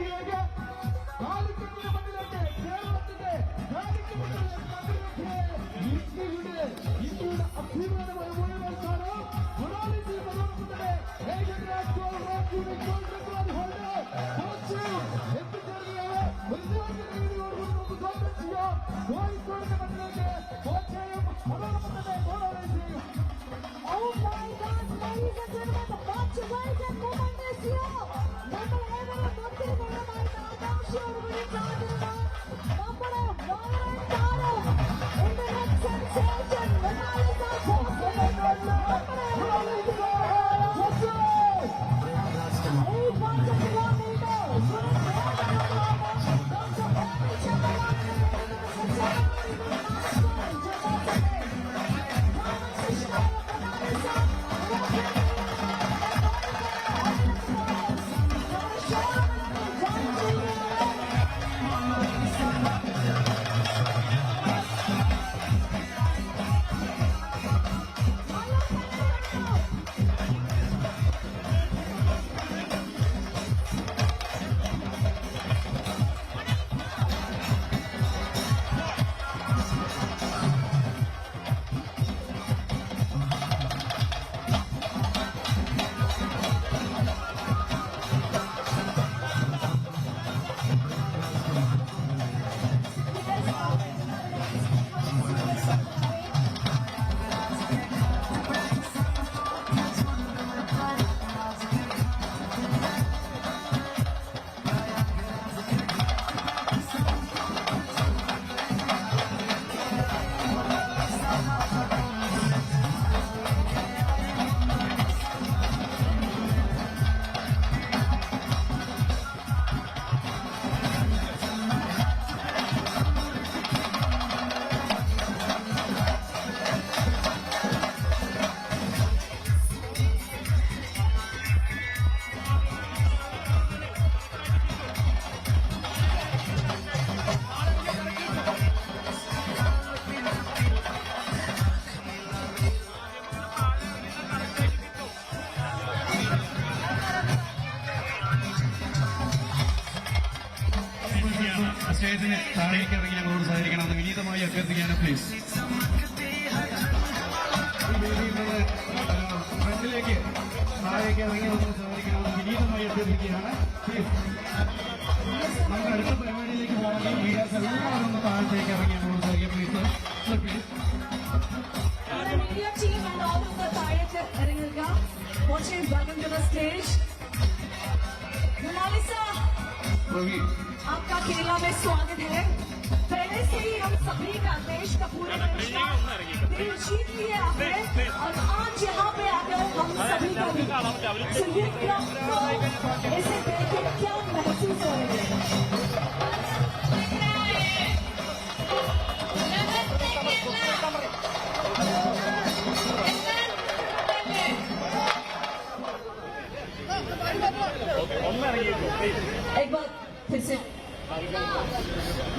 വേദിയിലേക്ക് കാലിക്കറ്റിന്റെ മണ്ണിലേക്ക് കേരളത്തിന്റെ ഇന്ത്യയുടെ അഭിമാനമായ മുഴുവൻ സ്ഥാനം മൊണാലിസ പ്രധാനമന്ത്രിയുടെ കോഴിക്കോടിന്റെ മണ്ണിലേക്ക് കോട്ടയം പ്രധാനമന്ത്രിയുടെ മൊണാലിസയും. Oh my God, ladies and gentlemen, the march away moment is here. നമ്മൾ ഏവരും ഒത്തിരിമയമായിട്ട് ആകാംക്ഷയോടുകൂടി കാത്തിരുന്ന നമ്മുടെ വൈറൽ താരം ഇന്റർനെറ്റ് സെൻസേഷൻ മൊണാലിസ ജോസഫിനെ നമ്മുടെ മുന്നിലേക്ക് 800 kilometers. സ്റ്റേജിന് താഴേക്ക് ഇറങ്ങി ഞങ്ങളോട് സഹകരിക്കണമെന്ന് വിനീതമായി അഭ്യർത്ഥിക്കാനും പ്ലീസ്. ഈ വേദിയിൽ നിന്ന് ഫ്രണ്ടിലേക്ക് താഴേക്ക് ഇറങ്ങി വന്ന് സഹകരിക്കണമെന്ന് വിനീതമായി അഭ്യർത്ഥിക്കുകയാണ് പ്ലീസ്. നമുക്ക് അടുത്ത പരിപാടിയിലേക്ക് പോകണമെങ്കിൽ മീഡിയാസ് എല്ലാവരും ഒന്ന് താഴത്തേക്ക് ഇറങ്ങി ഞങ്ങളോട് സഹകരിക്കാം please. Media team and all of the താഴേക്ക് ഇറങ്ങുക. Watching, welcome to the stage. Monalisa, आपका केरला में स्वागत है. पहले से ही हम सभी का देश का पूरे देश का दिल जीत लिया आपने और आज यहाँ पे आकर हम सभी का भी. So ये क्लब को ऐसे देख के क्या महसूस हो रही है? एक बार फिर से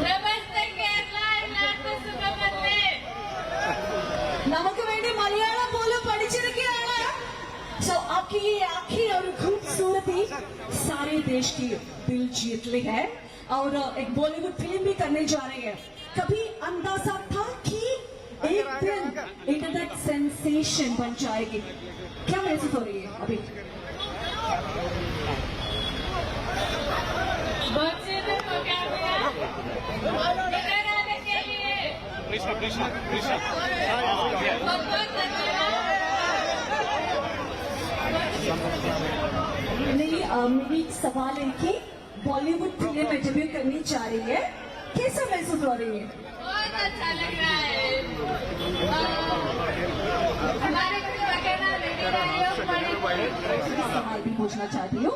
नमस्ते केरला നമുക്ക് വേണ്ടി മലയാളം പോലും പഠിച്ചിരിക്കുകയാണ്. सो आपकी ये आँखें और खूबसूरती सारे देश की दिल जीत ली है और एक बॉलीवुड फिल्म भी करने जा रही है. कभी अंदाजा था कि एक दिन इंटरनेट सेंसेशन बन जाएगी? क्या महसूस हो रही है अभी? नहीं, मेरी एक सवाल है कि बॉलीवुड फिल्म में डेब्यू करनी चाह रही है, कैसा महसूस हो रही है? बहुत अच्छा लग रहा है. हमारे सवाल भी पूछना चाहती हूँ.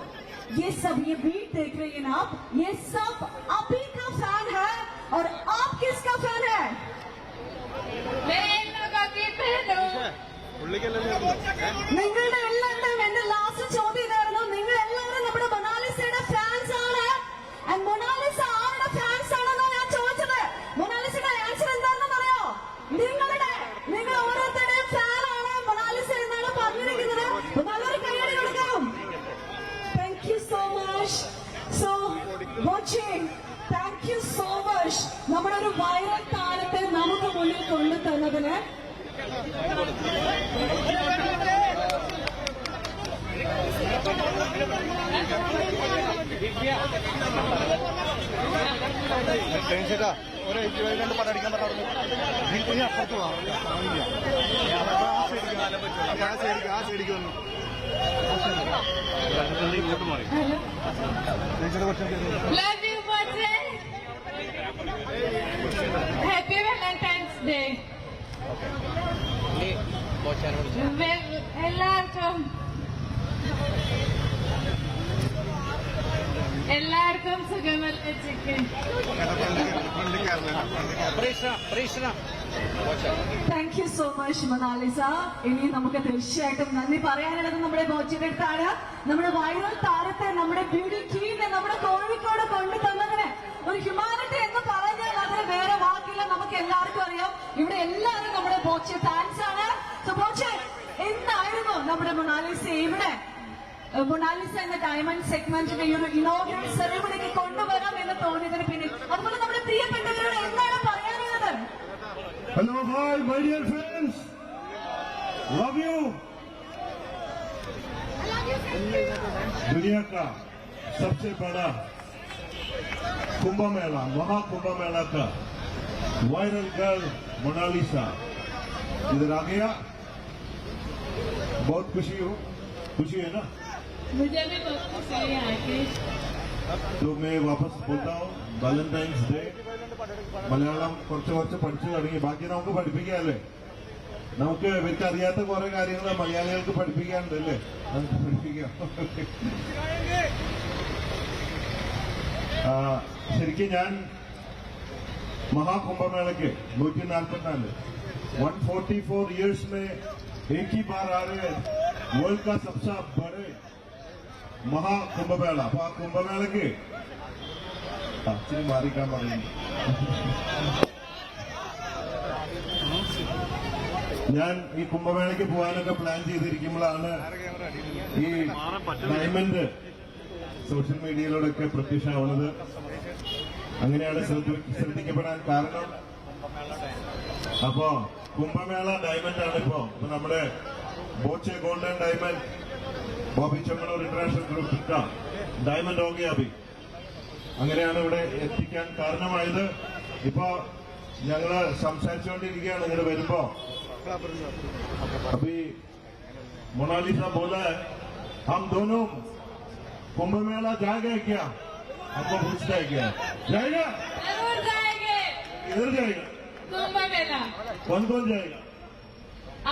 ये सब ये बीट देख रही है ना आप, ये सब आप ही का फैन है और आप किसका फैन है? मैं इन लोगों की बहन हूँ. നിങ്ങളുടെ എല്ലാവരുടെയും എന്റെ ലാസ്റ്റ് ചോദ്യം ഇതായിരുന്നു. നിങ്ങൾ എല്ലാവരും നമ്മുടെ മൊണാലിസയുടെ ഫാൻസ് ആണ്. മൊണാലിസ ആരുടെ ഫാൻസ് ആണെന്നാണ് ഞാൻ ചോദിച്ചത്. മൊണാലിസയുടെ ആൻസർ എന്താണെന്ന് അറിയോ? നിങ്ങൾ ഓരോരുത്തരുടെയും ഫാൻ ആണ് മൊണാലിസ എന്നാണ് പറഞ്ഞിരിക്കുന്നത്. നല്ലൊരു കയ്യടി കൊടുക്കാം. Thank you so much. So ചേട്ടാ ഒരു 22 പടം അടിക്കാൻ പറഞ്ഞു നീ അപ്പുറത്ത് പോവാം ആ സൈഡിക്ക് വന്നു ഇങ്ങോട്ട് മാറി Love you, birthday. Happy Valentine's Day. എല്ലാവർക്കും സുഖമല്ലേ chicken thank you so much Mona Lisa. ഇനി നമുക്ക് തീർച്ചയായിട്ടും നന്ദി പറയാനുള്ളത് നമ്മുടെ ബോച്ചയുടെ അടുത്താണ്. നമ്മുടെ വൈറൽ താരത്തെ, നമ്മുടെ ബ്യൂട്ടി ക്വീനെ നമ്മുടെ കോഴിക്കോട് കൊണ്ടു തന്നതിന് ഒരു ഹ്യൂമാനിറ്റി എന്ന് പറഞ്ഞാൽ അതിന് വേറെ വാക്കില്ല. നമുക്ക് എല്ലാവർക്കും അറിയാം, ഇവിടെ എല്ലാവരും നമ്മുടെ ബോച്ച ഫാൻസ് ആണ്. ബോച്ച എന്തായിരുന്നു നമ്മുടെ മൊണാലിസ ഇവിടെ മൊണാലിസ എന്ന ഡയമണ്ട് സെഗ്മെന്റിന്റെ ഈ ഒരു ഇനോഗ്രൽ സെറിമണിക്ക് കൊണ്ടുവരാം എന്ന് തോന്നിയതിന് പിന്നിൽ, അതുപോലെ നമ്മുടെ പ്രിയപ്പെട്ടവരോട് എന്താണ് പറയാനുള്ളത്? Hello, hi, my dear friends. Love you. दुनिया का सबसे बड़ा कुंभ मेला, महाकुंभ मेला का वायरल गर्ल मोनालिसा इधर आ गया. बहुत खुशी है ना? मुझे भी बहुत खुशी है आके. तो मैं वापस बोलता हूँ വാലന്റൈൻസ് ഡേ മലയാളം കുറച്ച് പഠിച്ചു തുടങ്ങി. ബാക്കി നമുക്ക് പഠിപ്പിക്കാല്ലേ? നമുക്ക് ഇവർക്ക് അറിയാത്ത കുറെ കാര്യങ്ങൾ മലയാളികൾക്ക് പഠിപ്പിക്കാനുണ്ടല്ലേ? നമുക്ക് പഠിപ്പിക്കാം. ശരിക്കും ഞാൻ महाकुंभमेला के 144 144 ईयर्स में एक ही बार आ रहे वर्ल्ड का सबसे बड़े महाकुंभमेला. अപ്പൊ ആ കുംഭമേളക്ക് ഇച്ചിരി മാറിക്കാൻ പറയുന്നു. ഞാൻ ഈ കുംഭമേളയ്ക്ക് പോകാനൊക്കെ പ്ലാൻ ചെയ്തിരിക്കുമ്പോഴാണ് ഈ ഡയമണ്ട് സോഷ്യൽ മീഡിയയിലൂടെയൊക്കെ പ്രത്യക്ഷമാവുന്നത്. അങ്ങനെയാണ് ശ്രദ്ധിക്കപ്പെടാൻ കാരണം. അപ്പോ കുംഭമേള ഡയമണ്ട് ആണ് ഇപ്പോ നമ്മുടെ Boche golden diamond Bobby Chemmanur international group diamond ഹോ ഗയാ അഭി. അങ്ങനെയാണ് ഇവിടെ എത്തിക്കാൻ കാരണമായത്. ഇപ്പോ ഞങ്ങള് സംസാരിച്ചുകൊണ്ടിരിക്കുകയാണ് ഇങ്ങനെ വരുമ്പോ. अभी मोनालिसा बोला है हम दोनों कुंभ मेला जाएगा क्या? हमको पूछता है क्या जाएगा? जरूर जाएंगे. इधर जाएगा? कुंभ मेला. कौन जाएगा?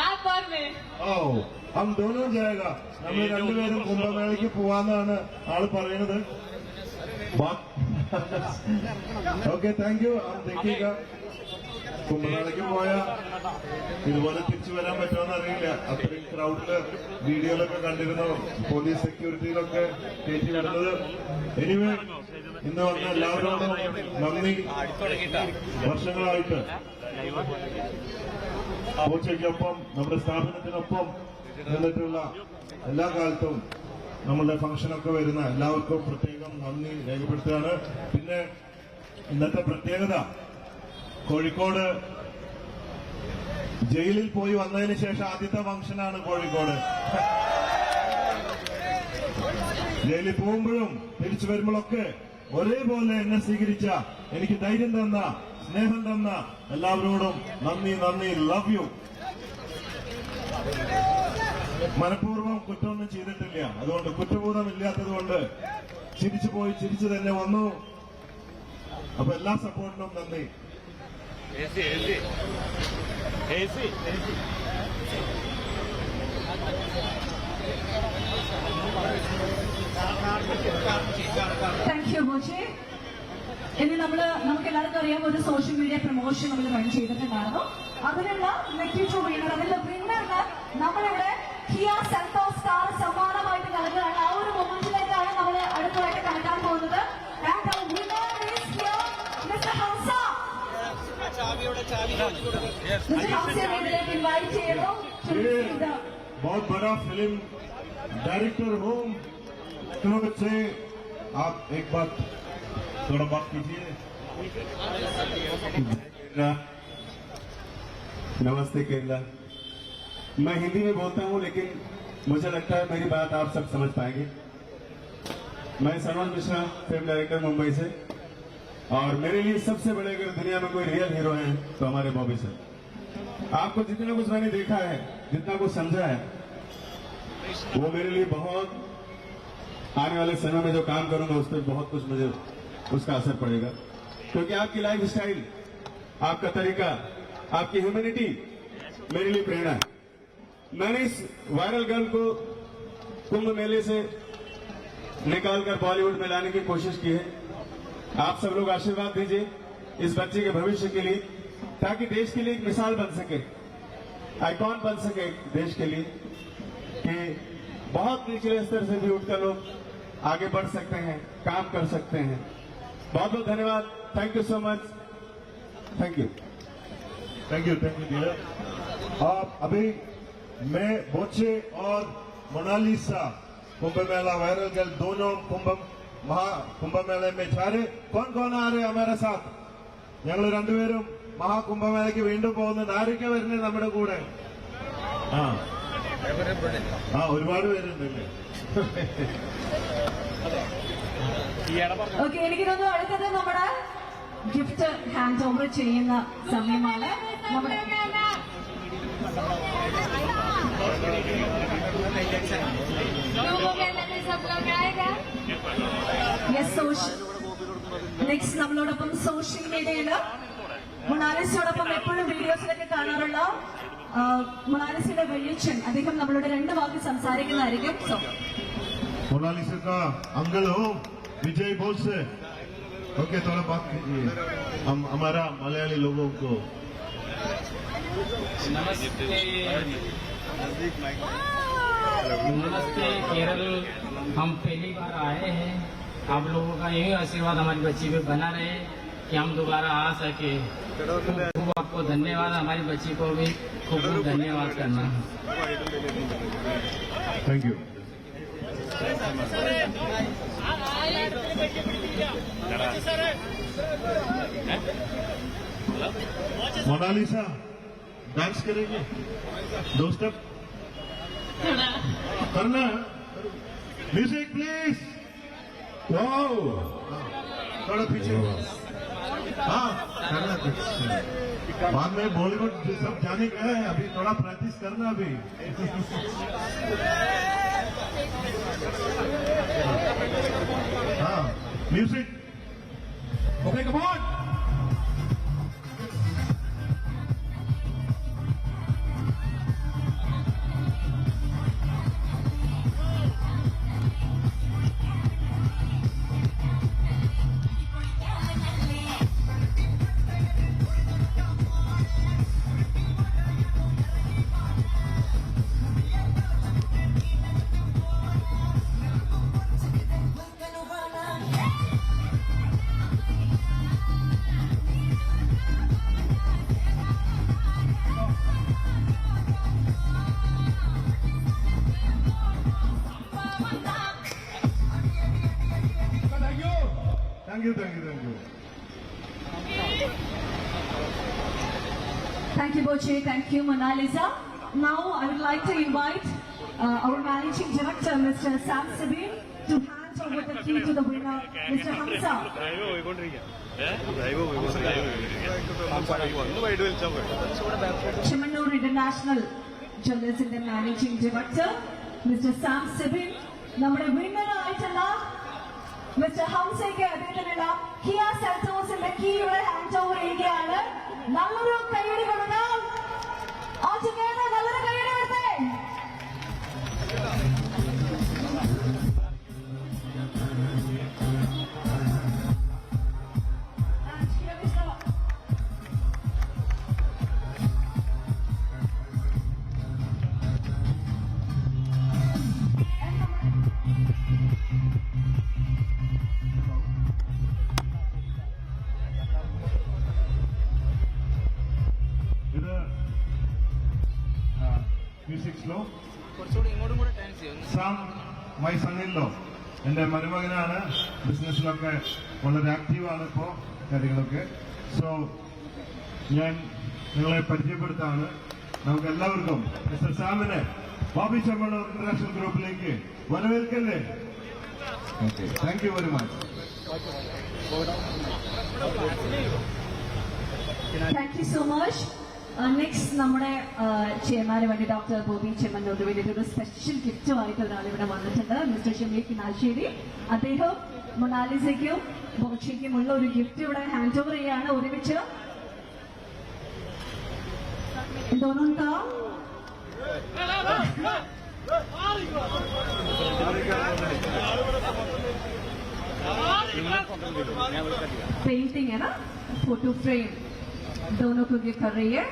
आप और मैं. ഓ हम दोनों जाएगा. നമ്മൾ രണ്ടുപേരും കുംഭമേളയ്ക്ക് പോവാന്നാണ് ആള് പറയുന്നത്. Okay, thank U. देखिएगा കുംഭമേളയ്ക്ക് പോയാ ഇതുപോലെ തിരിച്ചു വരാൻ പറ്റുമെന്ന് അറിയില്ല. അത്രയും ക്രൗഡില് വീഡിയോയിലൊക്കെ കണ്ടിരുന്നു, പോലീസ് സെക്യൂരിറ്റിയിലൊക്കെ കയറ്റി വരുന്നത്. എനിവേ, ഇന്ന് വന്ന എല്ലാവരോടും നന്ദി. വർഷങ്ങളായിട്ട് ബോച്ചയ്ക്കൊപ്പം നമ്മുടെ സ്ഥാപനത്തിനൊപ്പം നിന്നിട്ടുള്ള എല്ലാ കാലത്തും നമ്മളുടെ ഫംഗ്ഷനൊക്കെ വരുന്ന എല്ലാവർക്കും പ്രത്യേകം നന്ദി രേഖപ്പെടുത്തുകയാണ്. പിന്നെ ഇന്നത്തെ പ്രത്യേകത, കോഴിക്കോട് ജയിലിൽ പോയി വന്നതിന് ശേഷം ആദ്യത്തെ ഫംഗ്ഷനാണ് കോഴിക്കോട്. ജയിലിൽ പോകുമ്പോഴും തിരിച്ചു വരുമ്പോഴൊക്കെ ഒരേപോലെ എന്നെ സ്വീകരിച്ച, എനിക്ക് ധൈര്യം തന്ന, സ്നേഹം തന്ന എല്ലാവരോടും നന്ദി. Love you. മനഃപൂർവ്വം കുറ്റമൊന്നും ചെയ്തിട്ടില്ല. അതുകൊണ്ട് കുറ്റബോധം ഇല്ലാത്തത് കൊണ്ട് ചിരിച്ചു പോയി ചിരിച്ചു തന്നെ വന്നു. അപ്പൊ എല്ലാ സപ്പോർട്ടിനും നന്ദി. Thank you Boche. ഇനി നമുക്ക് എല്ലാവർക്കും അറിയാം, ഒരു സോഷ്യൽ മീഡിയ പ്രൊമോഷൻ നമ്മൾ റൺ ചെയ്തിട്ടുണ്ടായിരുന്നു. അതിനുള്ള നെറ്റിച്ചു വീണർ, അതിന്റെ വിന്നറിന് നമ്മളിവിടെ കിയ സെൽറ്റോസ് കാർ സമ്മാനമായിട്ട് നൽകുകയാണ്. ആ ഒരു മൊമെന്റിലേക്കാണ് നമ്മൾ അടുത്തതായിട്ട് കടക്കാൻ പോകുന്നത്. And our winner is here, Mr. Hamza. Mr. Hamza വീട്ടിലേക്ക് ഇൻവൈറ്റ് ചെയ്യുന്നു. बहुत बड़ा फिल्म डायरेक्टर हूँ, से आप एक बात थोड़ा बात कीजिए. नमस्ते केरला. मैं हिंदी में बोलता हूं, लेकिन मुझे लगता है मेरी बात आप सब समझ पाएंगे। मैं सनोज मिश्रा, फिल्म डायरेक्टर, मुंबई से। और मेरे लिए सबसे बड़े अगर दुनिया में कोई रियल हीरो हैं तो हमारे बॉबी सर। आपको जितना कुछ मैंने देखा है, जितना कुछ समझा है, वो मेरे लिए बहुत, आने वाले समय में जो काम करूंगा उस पर बहुत कुछ मुझे उसका असर पड़ेगा। क्योंकि आपकी लाइफ स्टाइल, आपका तरीका, आपकी ह्यूमैनिटी मेरे लिए प्रेरणा है। मैंने इस वायरल गर्ल को कुंभ मेले से निकालकर बॉलीवुड में लाने की कोशिश की है। आप सब लोग आशीर्वाद दीजिए इस बच्चे के भविष्य के लिए, ताकि देश के लिए एक मिसाल बन सके, आइकॉन बन सके देश के लिए, कि बहुत निचले स्तर से भी उठकर लोग आगे बढ़ सकते हैं, काम कर सकते हैं। बहुत बहुत धन्यवाद। Thank you so much. Thank you. Thank you dear. आप अभी मैं बोचे और मोनालिसा कुंभ मेला वायरल गर्ल दोनों कुंभ मेले में जा रहे। कौन कौन आ रहे हमारे साथ? ഞങ്ങൾ രണ്ടുപേരും മഹാകുംഭമേളയ്ക്ക് വീണ്ടും പോകുന്നുണ്ട്. ആരൊക്കെ വരുന്നത് നമ്മുടെ കൂടെ? ഒരുപാട് പേരുണ്ടല്ലേ? ഓക്കെ, എനിക്ക് തോന്നുന്നു അടുത്തത് നമ്മുടെ ഗിഫ്റ്റ് ഹാൻഡ് ഓവർ ചെയ്യുന്ന സമയമാണ്. നമ്മുടെ നെക്സ്റ്റ് നമ്മളോടൊപ്പം സോഷ്യൽ മീഡിയയില് മൊണാലിസയോടൊപ്പം എപ്പോഴും വീഡിയോസിലൊക്കെ കാണാറുള്ള മൊണാലിസയുടെ വലിയച്ഛൻ, അദ്ദേഹം നമ്മളോട് 2 വാക്ക് സംസാരിക്കുന്നതായിരിക്കും. സോ मोनालिसा का अंकल हो विजय बोस से। ओके, थोड़ा बात कीजिए हम हमारा मलयाली लोगों को। नमस्ते केरल, हम पहली बार आए हैं। आप लोगों का यही आशीर्वाद हमारी बच्ची पे बना रहे कि हम दोबारा आ सके। खूब आपको धन्यवाद, हमारी बच्ची को भी खूब खूब धन्यवाद करना। Thank you. मोनालिसा डांस करेंगे? 2 स्टेप करना। Music please. वाओ, थोड़ा पीछे। हाँ, करना कुछ। बाद में बॉलीवुड सब जाने का है, अभी थोड़ा प्रैक्टिस करना। अभी हाँ, music. Okay, come on. Thank you, thank you, thank you. Thank you, Boche. Thank you, Monalisa. Now, I would like to invite our managing director, Mr. Sam Sabin, to hand over the key to the winner, Mr. Hamza. Chemanur International Journalism Managing Director, Mr. Sam Sabin. നമ്മുടെ winner ആയിട്ടുള്ള mister ഹംസയ്ക്ക് അദ്ദേഹത്തിനുള്ള Kia സെൽറ്റോസിന്റെ കീയുടെ hand over ചെയ്യുകയാണ്. നല്ലൊരു കൈയടി കൊടുക്കാം. നല്ലൊരു കൈയടി കൊടുത്തേ. Music slow. സാം മൈ സണ്ണിലോ, എന്റെ മരുമകനാണ്. ബിസിനസ്സിലൊക്കെ വളരെ ആക്റ്റീവാണ് ഇപ്പോൾ കാര്യങ്ങളൊക്കെ. സോ ഞാൻ നിങ്ങളെ പരിചയപ്പെടുത്താണ്. നമുക്ക് എല്ലാവർക്കും മിസ്റ്റർ സാമിനെ ബോബി ചെമ്മണ്ണൂർ ഇന്റർനാഷണൽ ഗ്രൂപ്പിലേക്ക് വരവേൽക്കല്ലേ? Okay, thank you very much. Thank you so much. Next നമ്മുടെ ചെയർമാന് വേണ്ടി ഡോക്ടർ ബോബി ചെമ്മണ്ണൂരിന് വേണ്ടിയിട്ട് ഒരു സ്പെഷ്യൽ ഗിഫ്റ്റുമായിട്ട് ഒരാൾ ഇവിടെ വന്നിട്ടുണ്ട്, മിസ്റ്റർ ഷമീർ കിനാശ്ശേരി. അദ്ദേഹം മൊണാലിസയ്ക്കും ബോച്ചയ്ക്കുമുള്ള ഒരു ഗിഫ്റ്റ് ഇവിടെ ഹാൻഡ് ഓവർ ചെയ്യാണ്. ഒരുമിച്ച് दोनों का पेंटिंग है ना, फोटो फ्रेम दोनों को गिफ्ट कर रही है.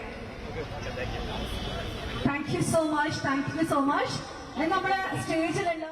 Thank you so much. നമ്മുടെ സ്റ്റേജിലുള്ള